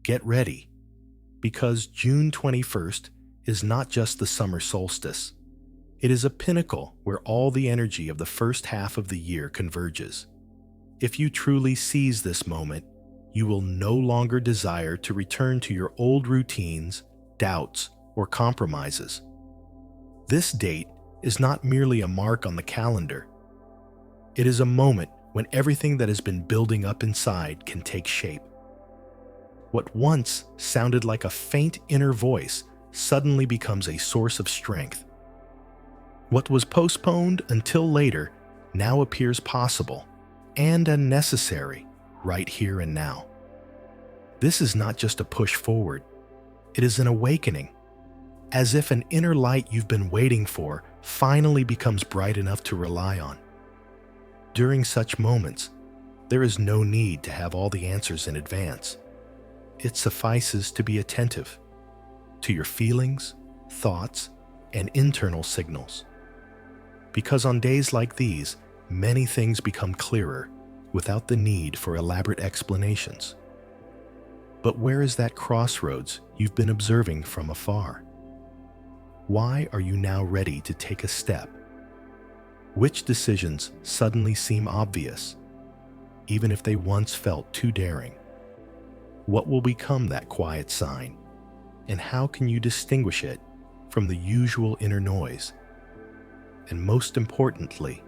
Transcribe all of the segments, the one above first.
get ready, because June 21st is not just the summer solstice. It is a pinnacle where all the energy of the first half of the year converges. If you truly seize this moment, you will no longer desire to return to your old routines, doubts, or compromises. This date is not merely a mark on the calendar. It is a moment when everything that has been building up inside can take shape. What once sounded like a faint inner voice suddenly becomes a source of strength. What was postponed until later now appears possible and necessary right here and now. This is not just a push forward, it is an awakening, as if an inner light you've been waiting for finally becomes bright enough to rely on. During such moments, there is no need to have all the answers in advance. It suffices to be attentive to your feelings, thoughts, and internal signals. Because on days like these, many things become clearer without the need for elaborate explanations. But where is that crossroads you've been observing from afar? Why are you now ready to take a step? Which decisions suddenly seem obvious, even if they once felt too daring? What will become that quiet sign, and how can you distinguish it from the usual inner noise? And most importantly,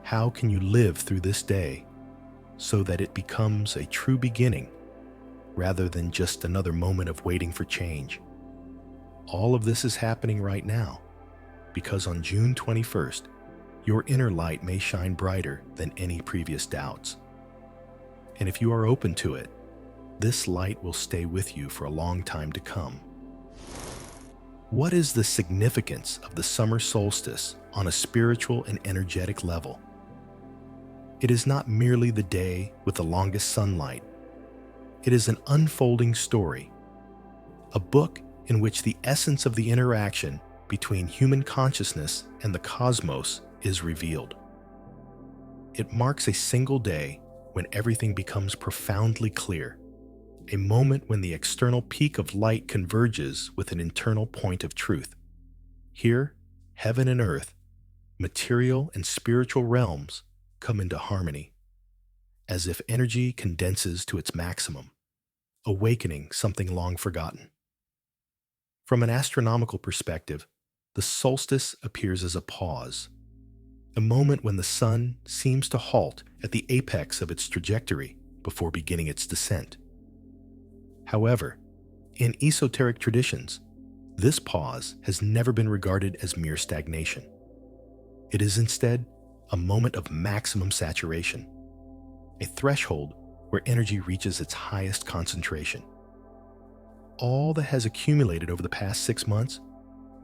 how can you live through this day so that it becomes a true beginning rather than just another moment of waiting for change? All of this is happening right now because on June 21st, your inner light may shine brighter than any previous doubts. And if you are open to it, this light will stay with you for a long time to come. What is the significance of the summer solstice on a spiritual and energetic level? It is not merely the day with the longest sunlight. It is an unfolding story, a book in which the essence of the interaction between human consciousness and the cosmos is revealed. It marks a single day when everything becomes profoundly clear, a moment when the external peak of light converges with an internal point of truth. Here, heaven and earth, material and spiritual realms come into harmony, as if energy condenses to its maximum, awakening something long forgotten. From an astronomical perspective, the solstice appears as a pause, a moment when the sun seems to halt at the apex of its trajectory before beginning its descent. However, in esoteric traditions, this pause has never been regarded as mere stagnation. It is instead a moment of maximum saturation, a threshold where energy reaches its highest concentration. All that has accumulated over the past 6 months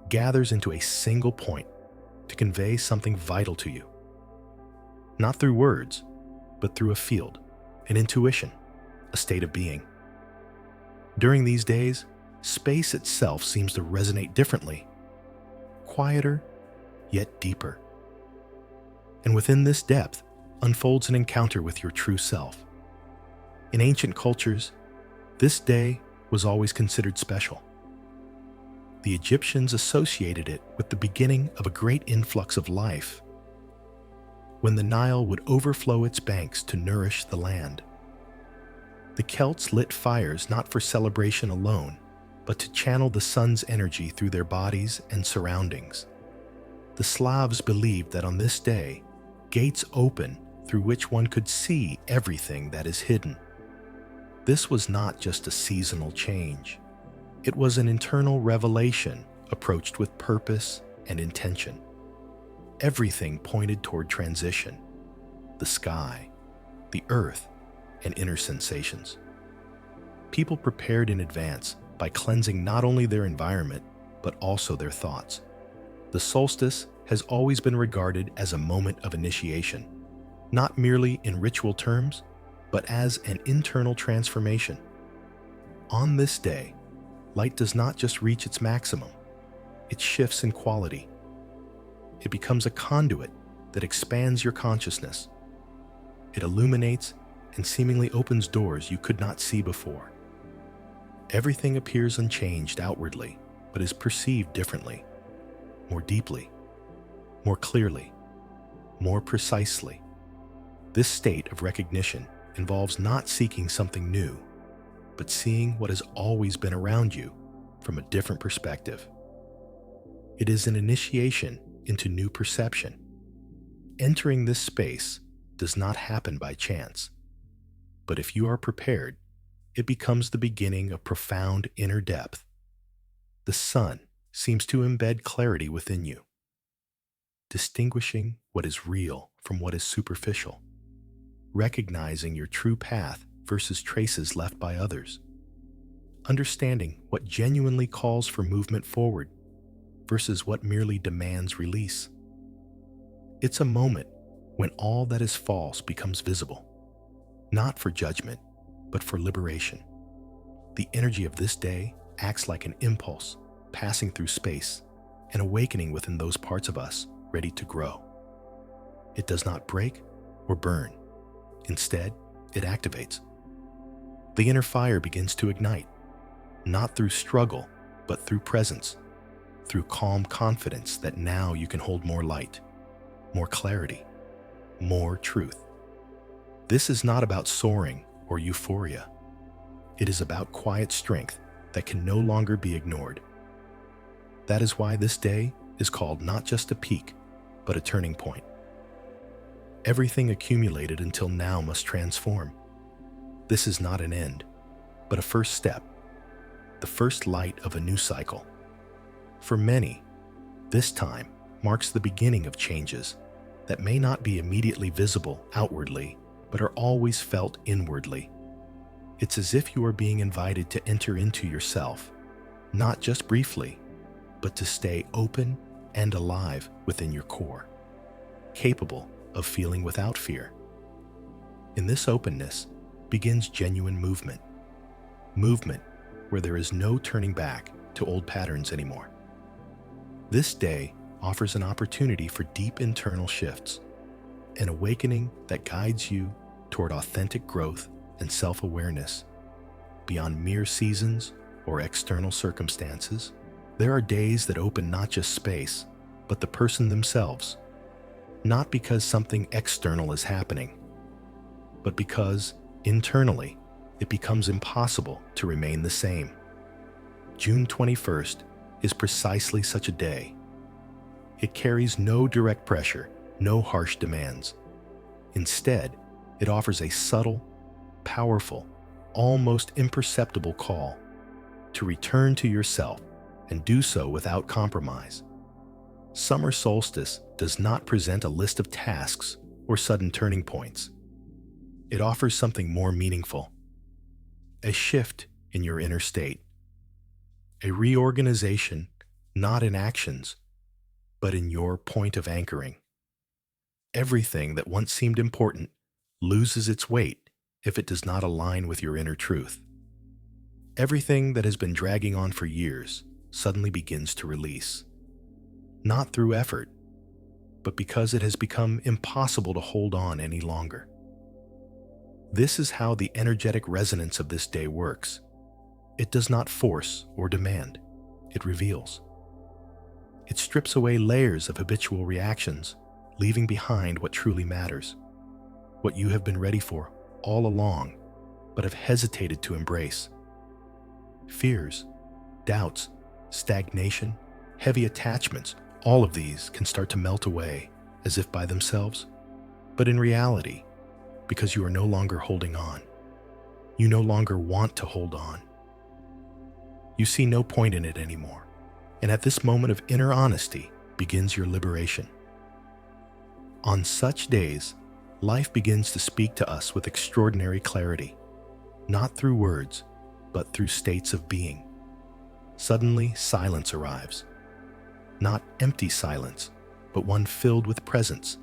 gathers into a single point to convey something vital to you. Not through words, but through a field, an intuition, a state of being. During these days, space itself seems to resonate differently, quieter, yet deeper. And within this depth unfolds an encounter with your true self. In ancient cultures, this day was always considered special. The Egyptians associated it with the beginning of a great influx of life, when the Nile would overflow its banks to nourish the land. The Celts lit fires not for celebration alone, but to channel the sun's energy through their bodies and surroundings. The Slavs believed that on this day, gates open through which one could see everything that is hidden. This was not just a seasonal change. It was an internal revelation approached with purpose and intention. Everything pointed toward transition: the sky, the earth, and inner sensations. People prepared in advance by cleansing not only their environment, but also their thoughts. The solstice has always been regarded as a moment of initiation, not merely in ritual terms, but as an internal transformation. On this day, light does not just reach its maximum, it shifts in quality. It becomes a conduit that expands your consciousness. It illuminates and seemingly opens doors you could not see before. Everything appears unchanged outwardly, but is perceived differently, more deeply, more clearly, more precisely. This state of recognition involves not seeking something new, but seeing what has always been around you from a different perspective. It is an initiation into new perception. Entering this space does not happen by chance, but if you are prepared, it becomes the beginning of profound inner depth. The sun seems to embed clarity within you, distinguishing what is real from what is superficial, recognizing your true path versus traces left by others, understanding what genuinely calls for movement forward versus what merely demands release. It's a moment when all that is false becomes visible, not for judgment, but for liberation. The energy of this day acts like an impulse passing through space and awakening within those parts of us ready to grow. It does not break or burn. Instead, it activates. The inner fire begins to ignite, not through struggle, but through presence, through calm confidence that now you can hold more light, more clarity, more truth. This is not about soaring or euphoria. It is about quiet strength that can no longer be ignored. That is why this day is called not just a peak, but a turning point. Everything accumulated until now must transform. This is not an end, but a first step, the first light of a new cycle. For many, this time marks the beginning of changes that may not be immediately visible outwardly, but are always felt inwardly. It's as if you are being invited to enter into yourself, not just briefly, but to stay open and alive within your core, capable of feeling without fear. In this openness begins genuine movement. Movement where there is no turning back to old patterns anymore. This day offers an opportunity for deep internal shifts, an awakening that guides you toward authentic growth and self-awareness. Beyond mere seasons or external circumstances, there are days that open not just space, but the person themselves. Not because something external is happening, but because, internally, it becomes impossible to remain the same. June 21st is precisely such a day. It carries no direct pressure, no harsh demands. Instead, it offers a subtle, powerful, almost imperceptible call to return to yourself and do so without compromise. Summer solstice does not present a list of tasks or sudden turning points. It offers something more meaningful, a shift in your inner state, a reorganization not in actions, but in your point of anchoring. Everything that once seemed important loses its weight if it does not align with your inner truth. Everything that has been dragging on for years suddenly begins to release, not through effort, but because it has become impossible to hold on any longer. This is how the energetic resonance of this day works. It does not force or demand, it reveals. It strips away layers of habitual reactions, leaving behind what truly matters, what you have been ready for all along, but have hesitated to embrace. Fears, doubts, stagnation, heavy attachments, all of these can start to melt away as if by themselves, but in reality, because you are no longer holding on. You no longer want to hold on. You see no point in it anymore, and at this moment of inner honesty begins your liberation. On such days, life begins to speak to us with extraordinary clarity, not through words, but through states of being. Suddenly, silence arrives. Not empty silence, but one filled with presence.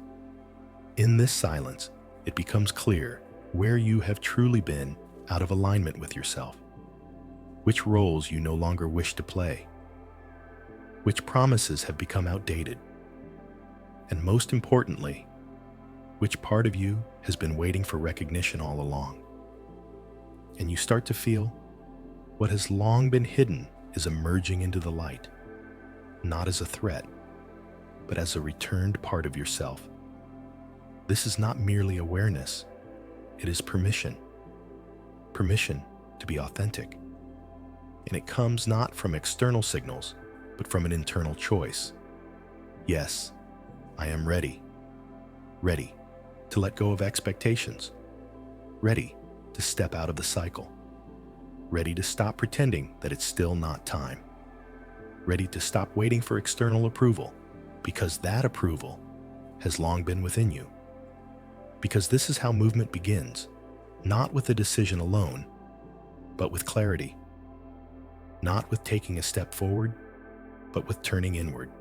In this silence, it becomes clear where you have truly been out of alignment with yourself, which roles you no longer wish to play, which promises have become outdated, and most importantly, which part of you has been waiting for recognition all along. And you start to feel What has long been hidden is emerging into the light, not as a threat, but as a returned part of yourself. This is not merely awareness, it is permission. Permission to be authentic. And it comes not from external signals, but from an internal choice. Yes, I am ready. Ready to let go of expectations. Ready to step out of the cycle. Ready to stop pretending that it's still not time. Ready to stop waiting for external approval, because that approval has long been within you. Because this is how movement begins, not with a decision alone, but with clarity. Not with taking a step forward, but with turning inward.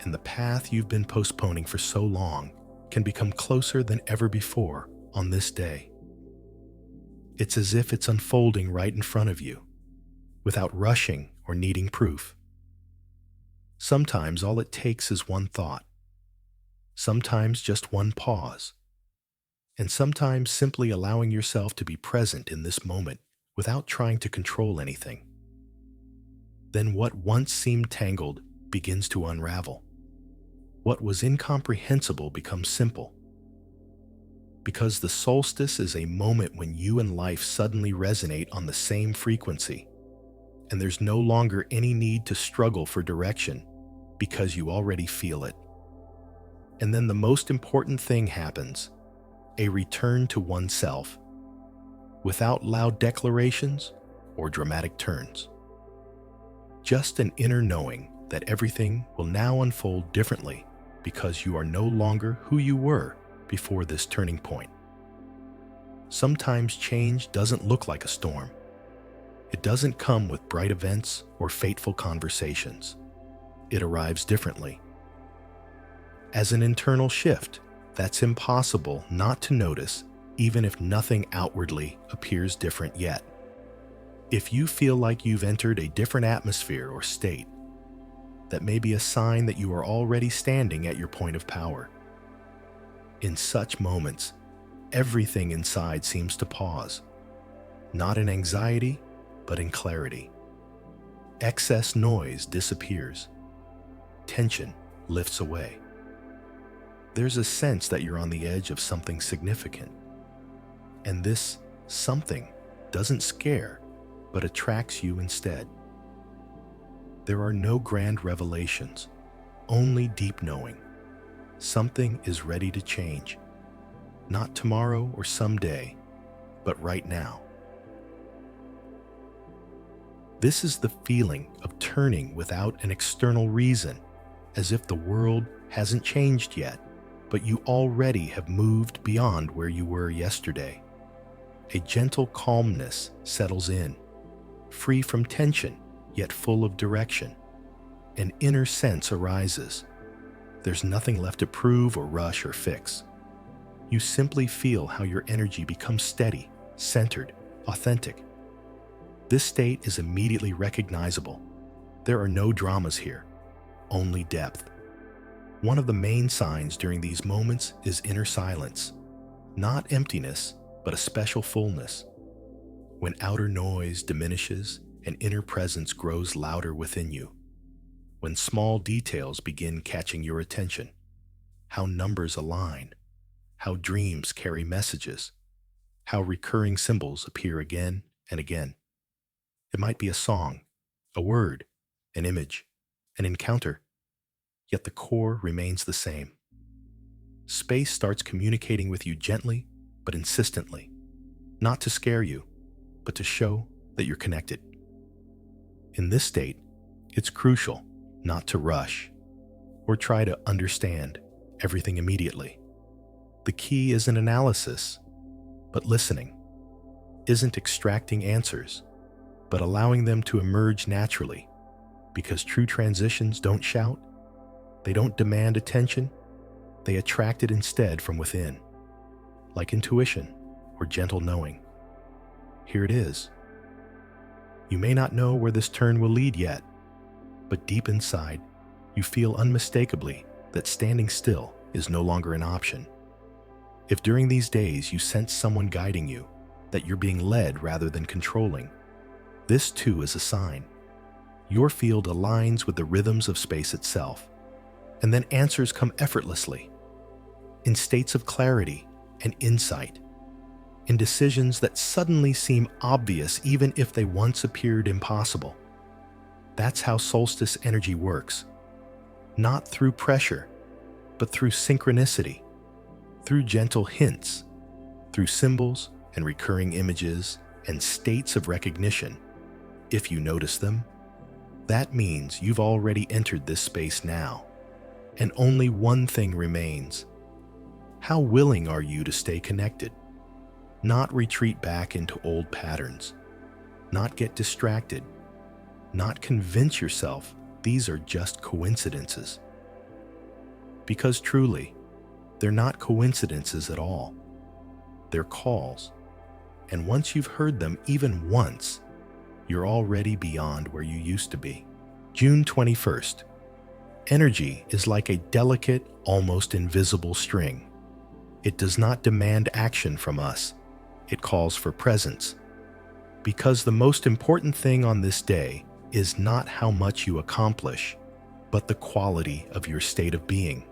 And the path you've been postponing for so long can become closer than ever before on this day. It's as if it's unfolding right in front of you, without rushing or needing proof. Sometimes all it takes is one thought. Sometimes just one pause. And sometimes simply allowing yourself to be present in this moment without trying to control anything. Then what once seemed tangled begins to unravel. What was incomprehensible becomes simple. Because the solstice is a moment when you and life suddenly resonate on the same frequency, and there's no longer any need to struggle for direction because you already feel it. And then the most important thing happens, a return to oneself, without loud declarations or dramatic turns. Just an inner knowing that everything will now unfold differently because you are no longer who you were before this turning point. Sometimes change doesn't look like a storm. It doesn't come with bright events or fateful conversations. It arrives differently. As an internal shift that's impossible not to notice, even if nothing outwardly appears different yet. If you feel like you've entered a different atmosphere or state, that may be a sign that you are already standing at your point of power. In such moments, everything inside seems to pause, not in anxiety, but in clarity. Excess noise disappears. Tension lifts away. There's a sense that you're on the edge of something significant. And this something doesn't scare, but attracts you instead. There are no grand revelations, only deep knowing. Something is ready to change. Not tomorrow or someday, but right now. This is the feeling of turning without an external reason, as if the world hasn't changed yet, but you already have moved beyond where you were yesterday. A gentle calmness settles in, free from tension, yet full of direction. An inner sense arises. There's nothing left to prove or rush or fix. You simply feel how your energy becomes steady, centered, authentic. This state is immediately recognizable. There are no dramas here, only depth. One of the main signs during these moments is inner silence. Not emptiness, but a special fullness. When outer noise diminishes and inner presence grows louder within you. When small details begin catching your attention. How numbers align. How dreams carry messages. How recurring symbols appear again and again. It might be a song, a word, an image, an encounter, yet the core remains the same. Space starts communicating with you gently but insistently, not to scare you, but to show that you're connected. In this state, it's crucial not to rush or try to understand everything immediately. The key isn't analysis, but listening. Isn't extracting answers, but allowing them to emerge naturally, because true transitions don't shout, they don't demand attention, they attract it instead from within, like intuition or gentle knowing. Here it is. You may not know where this turn will lead yet, but deep inside, you feel unmistakably that standing still is no longer an option. If during these days you sense someone guiding you, that you're being led rather than controlling, This too is a sign. Your field aligns with the rhythms of space itself, and then answers come effortlessly, in states of clarity and insight, in decisions that suddenly seem obvious even if they once appeared impossible. That's how solstice energy works. Not through pressure, but through synchronicity, through gentle hints, through symbols and recurring images and states of recognition. If you notice them, that means you've already entered this space now, and only one thing remains. How willing are you to stay connected? Not retreat back into old patterns, not get distracted, not convince yourself these are just coincidences. Because truly, they're not coincidences at all. They're calls. And once you've heard them even once, you're already beyond where you used to be. June 21st. Energy is like a delicate, almost invisible string. It does not demand action from us. It calls for presence. Because the most important thing on this day is not how much you accomplish, but the quality of your state of being.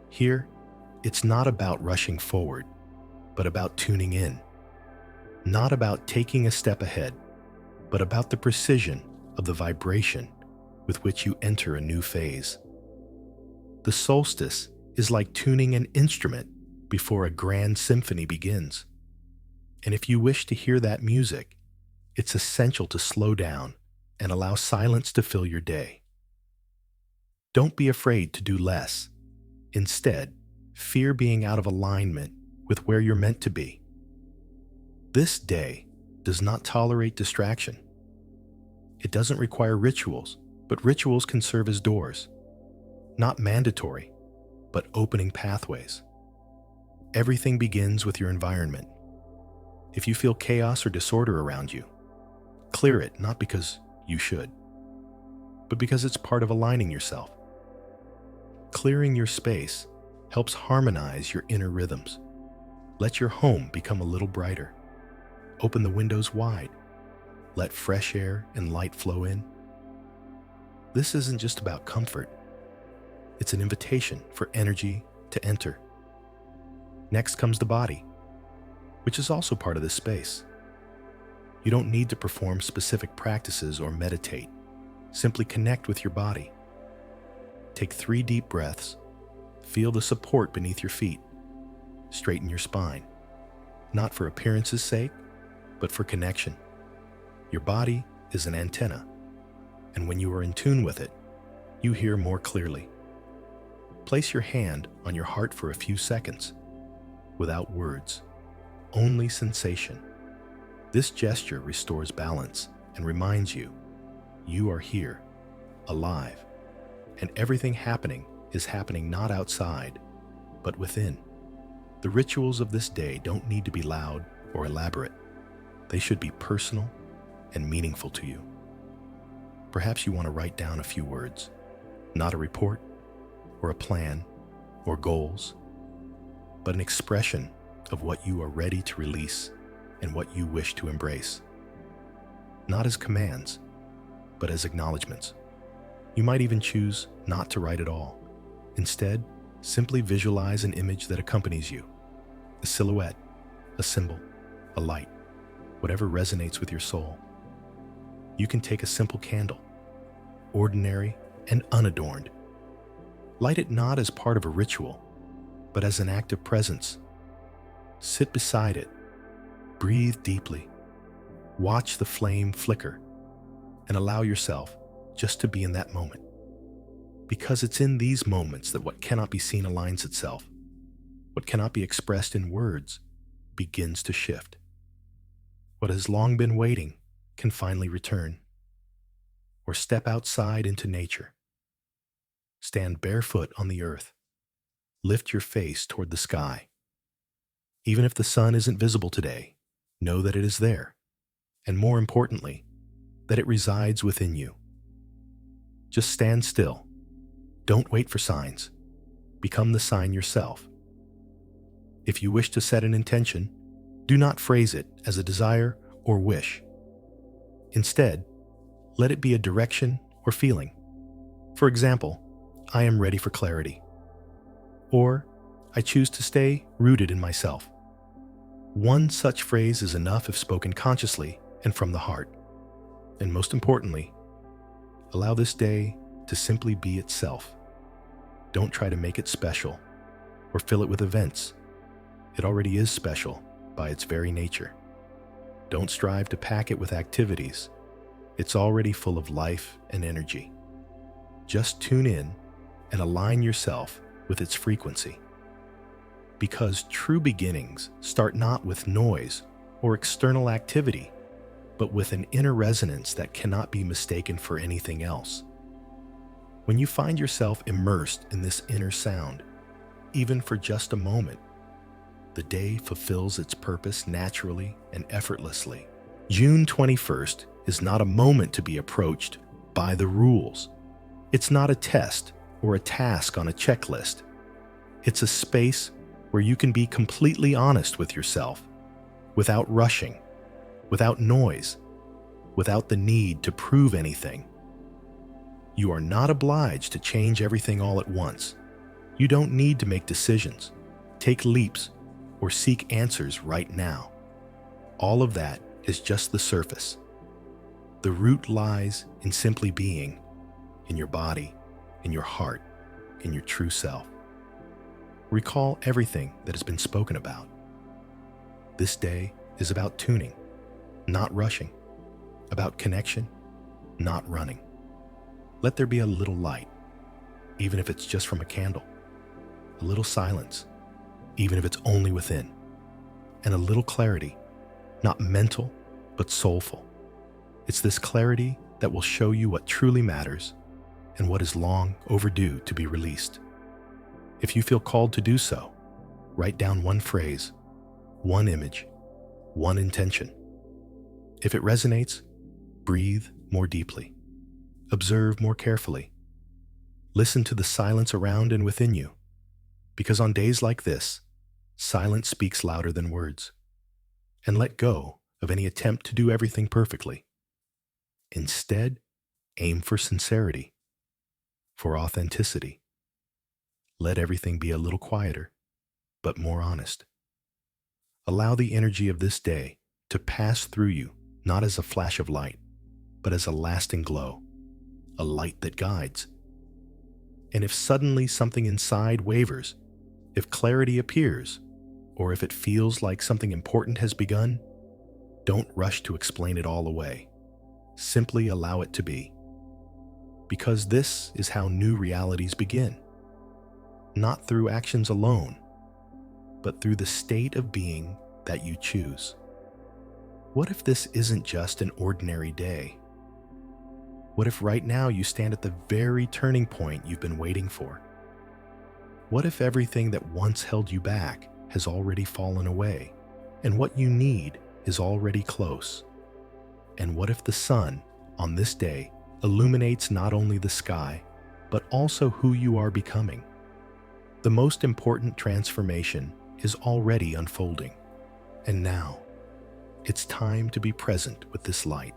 Here, it's not about rushing forward, but about tuning in. Not about taking a step ahead, but about the precision of the vibration with which you enter a new phase. The solstice is like tuning an instrument before a grand symphony begins. And if you wish to hear that music, it's essential to slow down and allow silence to fill your day. Don't be afraid to do less. Instead, fear being out of alignment with where you're meant to be. This day does not tolerate distraction. It doesn't require rituals, but rituals can serve as doors. Not mandatory, but opening pathways. Everything begins with your environment. If you feel chaos or disorder around you, clear it not because you should, but because it's part of aligning yourself. Clearing your space helps harmonize your inner rhythms. Let your home become a little brighter. Open the windows wide. Let fresh air and light flow in. This isn't just about comfort. It's an invitation for energy to enter. Next comes the body, which is also part of this space. You don't need to perform specific practices or meditate. Simply connect with your body. Take 3 deep breaths. Feel the support beneath your feet. Straighten your spine, not for appearance's sake, but for connection. Your body is an antenna, and when you are in tune with it, you hear more clearly. Place your hand on your heart for a few seconds, without words, only sensation. This gesture restores balance and reminds you, you are here, alive, and everything happening is happening not outside, but within. The rituals of this day don't need to be loud or elaborate. They should be personal and meaningful to you. Perhaps you want to write down a few words, not a report or a plan or goals, but an expression of what you are ready to release and what you wish to embrace. Not as commands, but as acknowledgments. You might even choose not to write at all. Instead, simply visualize an image that accompanies you. A silhouette, a symbol, a light, whatever resonates with your soul. You can take a simple candle, ordinary and unadorned. Light it not as part of a ritual, but as an act of presence. Sit beside it, breathe deeply, watch the flame flicker, and allow yourself just to be in that moment. Because it's in these moments that what cannot be seen aligns itself. What cannot be expressed in words begins to shift. What has long been waiting can finally return. Or step outside into nature. Stand barefoot on the earth. Lift your face toward the sky. Even if the sun isn't visible today, know that it is there, and more importantly, that it resides within you. Just stand still. Don't wait for signs. Become the sign yourself. If you wish to set an intention, do not phrase it as a desire or wish. Instead, let it be a direction or feeling. For example, I am ready for clarity. Or, I choose to stay rooted in myself. One such phrase is enough if spoken consciously and from the heart. And most importantly, allow this day to simply be itself. Don't try to make it special or fill it with events. It already is special by its very nature. Don't strive to pack it with activities. It's already full of life and energy. Just tune in and align yourself with its frequency. Because true beginnings start not with noise or external activity, but with an inner resonance that cannot be mistaken for anything else. When you find yourself immersed in this inner sound, even for just a moment, the day fulfills its purpose naturally and effortlessly. June 21st is not a moment to be approached by the rules. It's not a test or a task on a checklist. It's a space where you can be completely honest with yourself, without rushing, without noise, without the need to prove anything. You are not obliged to change everything all at once. You don't need to make decisions, take leaps, or seek answers right now. All of that is just the surface. The root lies in simply being, in your body, in your heart, in your true self. Recall everything that has been spoken about. This day is about tuning, not rushing, about connection, not running. Let there be a little light, even if it's just from a candle, a little silence, even if it's only within, and a little clarity, not mental, but soulful. It's this clarity that will show you what truly matters and what is long overdue to be released. If you feel called to do so, write down one phrase, one image, one intention. If it resonates, breathe more deeply. Observe more carefully. Listen to the silence around and within you, because on days like this, silence speaks louder than words. And let go of any attempt to do everything perfectly. Instead, aim for sincerity, for authenticity. Let everything be a little quieter, but more honest. Allow the energy of this day to pass through you, not as a flash of light, but as a lasting glow, a light that guides. And if suddenly something inside wavers, if clarity appears, or if it feels like something important has begun, don't rush to explain it all away. Simply allow it to be. Because this is how new realities begin. Not through actions alone, but through the state of being that you choose. What if this isn't just an ordinary day? What if right now you stand at the very turning point you've been waiting for? What if everything that once held you back has already fallen away, and what you need is already close? And what if the sun, on this day, illuminates not only the sky, but also who you are becoming? The most important transformation is already unfolding. And now, it's time to be present with this light.